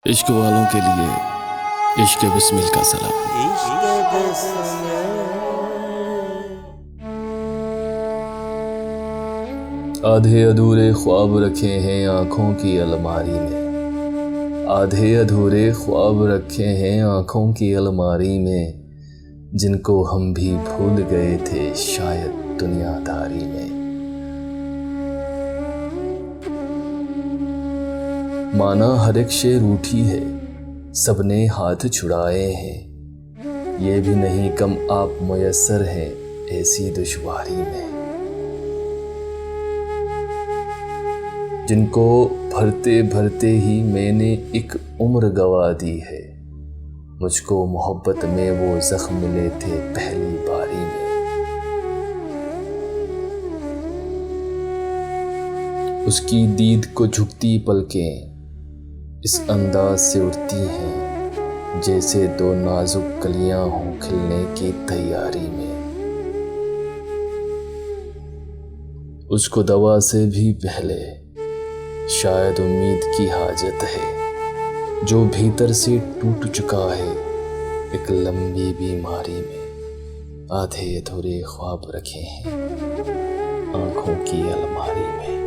इश्क वालों के लिए इश्क बिस्मिल का सलाम। आधे अधूरे ख्वाब रखे हैं आँखों की अलमारी में, आधे अधूरे ख्वाब रखे हैं आँखों की अलमारी में, जिनको हम भी भूल गए थे शायद दुनियादारी में। माना हर एक शेर रूठी है, सबने हाथ छुड़ाए हैं, ये भी नहीं कम आप मुयस्सर हैं ऐसी दुश्वारी में। जिनको भरते भरते ही मैंने एक उम्र गवा दी है, मुझको मोहब्बत में वो जख्म मिले थे पहली बारी में। उसकी दीद को झुकती पलकें इस अंदाज से उठती हैं, जैसे दो नाजुक कलियां हों खिलने की तैयारी में। उसको दवा से भी पहले शायद उम्मीद की हाजत है, जो भीतर से टूट चुका है एक लंबी बीमारी में। आधे अधूरे ख्वाब रखे हैं आंखों की अलमारी में।